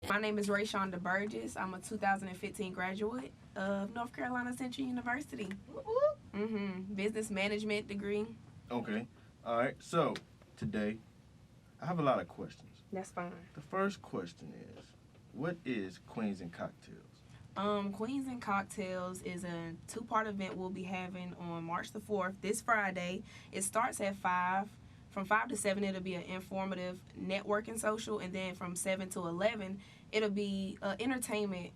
My name is Raeshawnda Burgess. I'm a 2015 graduate of North Carolina Central University. Business management degree. Okay. All right. So today, I have a lot of questions. That's fine. The first question is, what is Queens and Cocktails? Queens and Cocktails is a two-part event we'll be having on March the 4th, this Friday. It starts at 5. From 5 to 7, it'll be an informative networking social, and then from 7 to 11, it'll be entertainment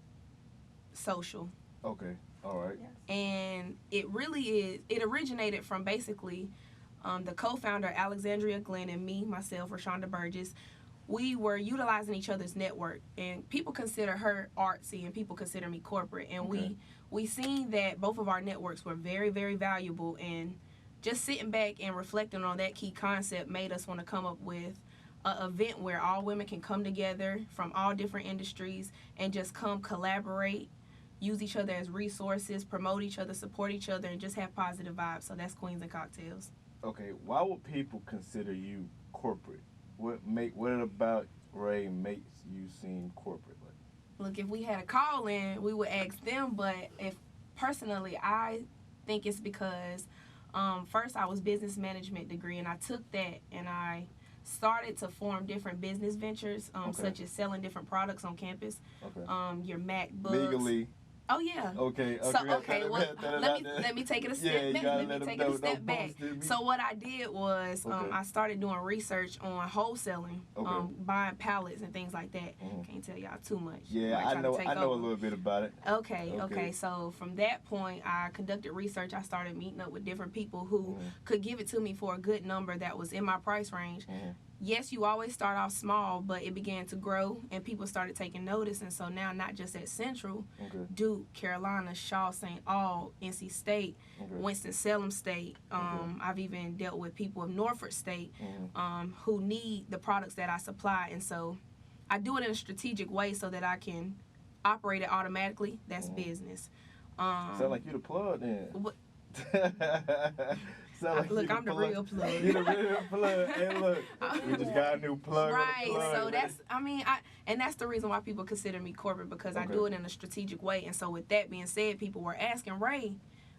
social. Okay. All right. Yes. And it really originated from basically the co-founder, Alexandria Glenn, and myself, Raeshawnda Burgess. We were utilizing each other's network, and people consider her artsy and people consider me corporate, and we seen that both of our networks were very, very valuable, and just sitting back and reflecting on that key concept made us want to come up with an event where all women can come together from all different industries and just come collaborate, use each other as resources, promote each other, support each other, and just have positive vibes. So that's Queens and Cocktails. Okay, why would people consider you corporate? What about Ray makes you seem corporate? Look, if we had a call in, we would ask them, but if personally, I think it's because first I was business management degree, and I took that and I started to form different business ventures, such as selling different products on campus. Okay. Your MacBooks. Legally. Oh yeah. Okay. So well, let me take it a step back. Let me take it a step back. So what I did was I started doing research on wholesaling, buying pallets and things like that. Can't tell y'all too much. Yeah, I know a little bit about it. Okay. So from that point, I conducted research. I started meeting up with different people who could give it to me for a good number that was in my price range. Yes, you always start off small, but it began to grow and people started taking notice. And so now, not just at Central, Duke, Carolina, Shaw, St. Aug, NC State, Winston-Salem State. I've even dealt with people of Norfolk State who need the products that I supply. And so I do it in a strategic way so that I can operate it automatically. That's business. Sound like you the plug then. Look, I'm the real plug. You the real plug. Hey, look, we just got a new plug. Right. So that's the reason why people consider me corporate, because I do it in a strategic way. And so with that being said, people were asking, Ray,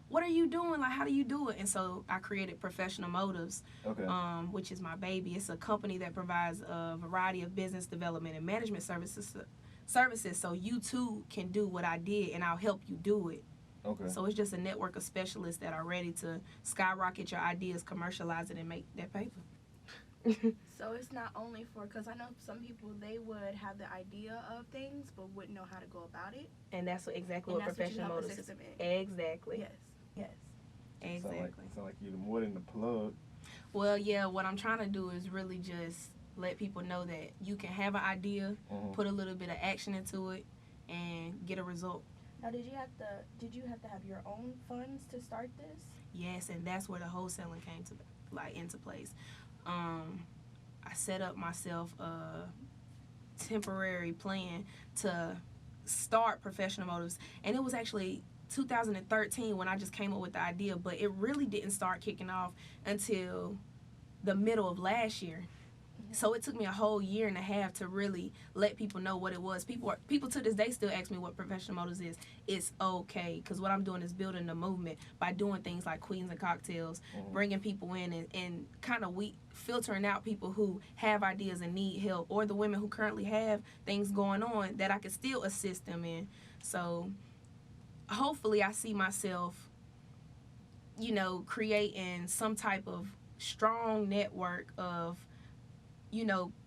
what are you doing? Like, how do you do it? And so I created Professional Motives, which is my baby. It's a company that provides a variety of business development and management services so you too can do what I did, and I'll help you do it. So it's just a network of specialists that are ready to skyrocket your ideas, commercialize it, and make that paper. So it's not only for, because I know some people, they would have the idea of things but wouldn't know how to go about it. And that's exactly what Professional Motives is. Exactly. Yes. Exactly. Sound like you're more than the plug. Well, yeah, what I'm trying to do is really just let people know that you can have an idea, put a little bit of action into it, and get a result. Now, did you have to have your own funds to start this? Yes, and that's where the wholesaling came to into place. I set up myself a temporary plan to start Professional Motives, and it was actually 2013 when I just came up with the idea, but it really didn't start kicking off until the middle of last year. So it took me a whole year and a half to really let people know what it was. People to this day still ask me what Professional Motives is. It's okay, because what I'm doing is building the movement by doing things like Queens and Cocktails, bringing people in and kind of filtering out people who have ideas and need help, or the women who currently have things going on that I can still assist them in. So hopefully I see myself, creating some type of strong network of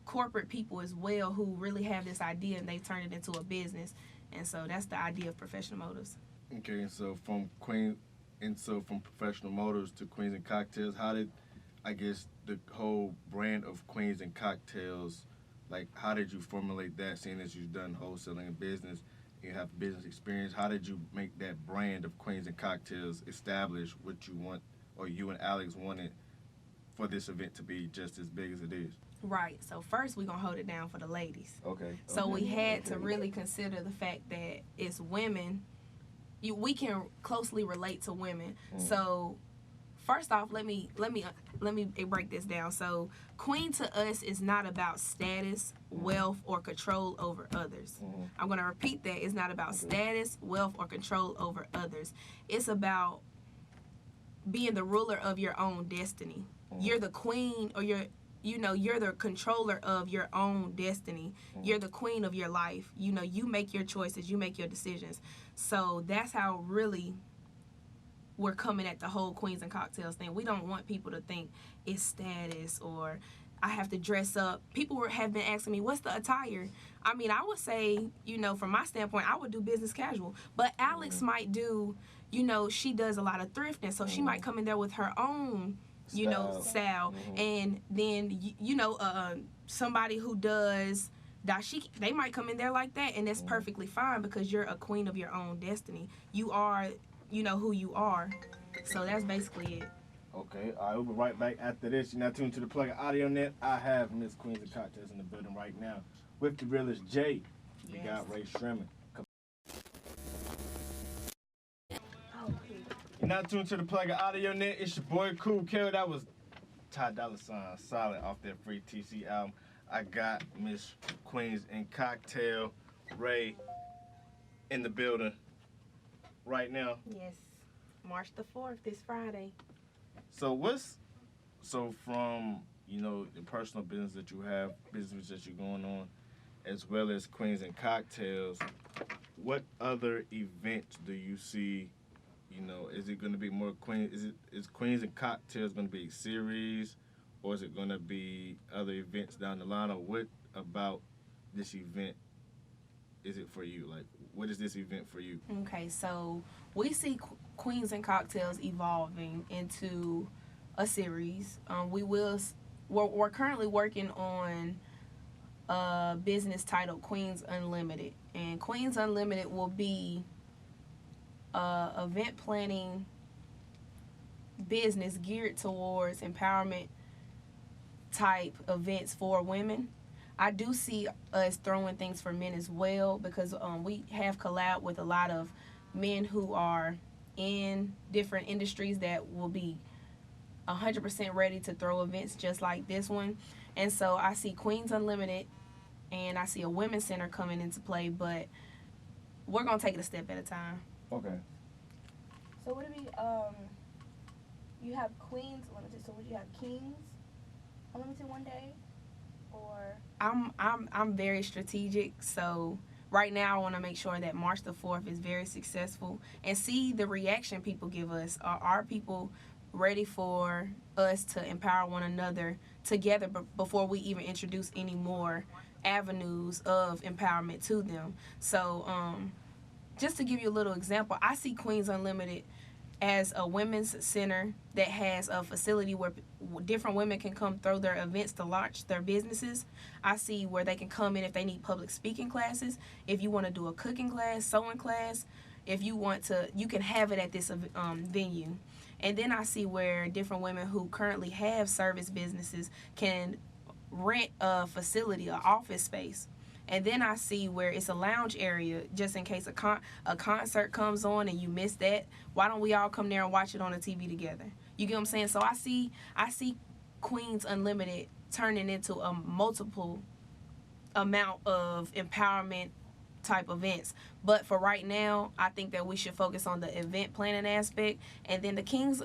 corporate people as well who really have this idea and they turn it into a business. And so that's the idea of Professional Motives. Okay, and so from Professional Motives to Queens and Cocktails, how did, I guess, the whole brand of Queens and Cocktails, how did you formulate that, seeing as you've done wholesaling and business, you have business experience? How did you make that brand of Queens and Cocktails establish what you want, or you and Alex wanted, for this event to be just as big as it is? Right. So first we're going to hold it down for the ladies. Okay. So we had to really consider the fact that it's women. We can closely relate to women. So first off, let me break this down. So, queen to us is not about status, wealth, or control over others. I'm gonna repeat that. It's not about status, wealth, or control over others. It's about being the ruler of your own destiny. You're the queen, or you're the controller of your own destiny. You're the queen of your life. You make your choices, you make your decisions. So that's how really we're coming at the whole Queens and Cocktails thing. We don't want people to think it's status or I have to dress up. People have been asking me, what's the attire? I mean, I would say, from my standpoint, I would do business casual. But Alex might do, she does a lot of thrifting. So she might come in there with her own style. And then somebody who does dashiki, they might come in there like that, and that's perfectly fine because you're a queen of your own destiny. You are who you are. So that's basically it. Okay, all right, we'll be right back after this. You're now tuned to the Plug Audionet. I have Miss Queens and Cocktails in the building right now with the realist Jay. We got Raeshawnda. You're now tuned to the Plug Audionet. It's your boy Cool Kel. That was Ty Dolla $ign Solid off that free TC album. I got Miss Queens and Cocktail Ray in the building right now. Yes, March the 4th, this Friday. So from the personal business that you have, business that you're going on, as well as Queens and Cocktails, what other events do you see? Is it going to be more Queens? Is Queens and Cocktails going to be a series, or is it going to be other events down the line? Or what about this event is it for you? Like, what is this event for you? Okay, so we see Queens and Cocktails evolving into a series. We're currently working on a business titled Queens Unlimited, and Queens Unlimited will be event planning business geared towards empowerment type events for women. I do see us throwing things for men as well because we have collabed with a lot of men who are in different industries that will be 100% ready to throw events just like this one. And so I see Queens Unlimited and I see a women's center coming into play, but we're going to take it a step at a time. Okay. So would it be, you have Queens Unlimited, so would you have Kings Unlimited one day? Or I'm very strategic, so right now I want to make sure that March the 4th is very successful and see the reaction people give us. Are people ready for us to empower one another together before we even introduce any more avenues of empowerment to them? So just to give you a little example, I see Queens Unlimited as a women's center that has a facility where different women can come throw their events to launch their businesses. I see where they can come in if they need public speaking classes, if you want to do a cooking class, sewing class, if you want to, you can have it at this venue. And then I see where different women who currently have service businesses can rent a facility, an office space. And then I see where it's a lounge area just in case a concert comes on and you miss that. Why don't we all come there and watch it on the TV together? You get what I'm saying? So I see Queens Unlimited turning into a multiple amount of empowerment type events. But for right now, I think that we should focus on the event planning aspect, and then the Kings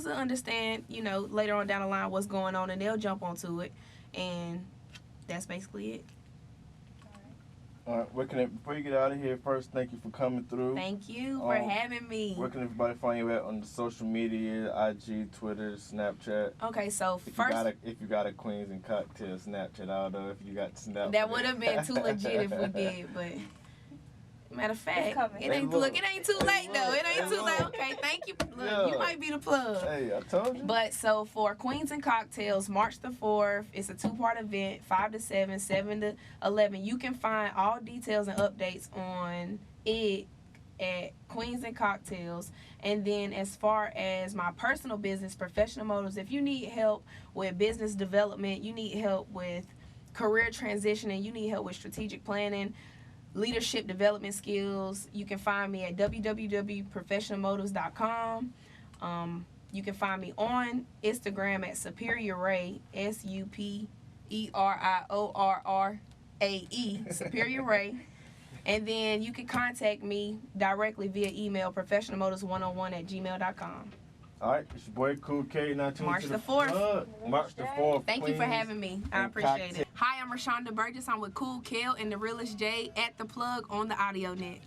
will understand, later on down the line what's going on, and they'll jump onto it, and that's basically it. All right, before you get out of here, first, thank you for coming through. Thank you for having me. Where can everybody find you at on the social media, IG, Twitter, Snapchat? Okay, so if you got a Queens and Cocktail Snapchat, I don't know if you got Snapchat. That would have been too legit if we did, but matter of fact, it ain't too late though. It ain't too late. Okay, thank you. Look, Yeah. You might be the plug. Hey, I told you. But so for Queens and Cocktails, March the 4th, it's a 2-part event, 5 to 7, 7 to 11. You can find all details and updates on it at Queens and Cocktails. And then as far as my personal business, Professional Motives, if you need help with business development, you need help with career transitioning, you need help with strategic planning, leadership development skills, you can find me at www.professionalmotives.com. You can find me on Instagram at Superior Ray, SUPERIORRAE, Superior Ray. And then you can contact me directly via email, professionalmotors101@gmail.com. All right, it's your boy Cool K. Now tuned March to the 4th. Plug. March the 4th. Thank you for Queens having me. I and appreciate Cocktails. it. Hi, I'm Raeshawnda Burgess. I'm with Cool Kel and the realest J at The Plug on the Audionet.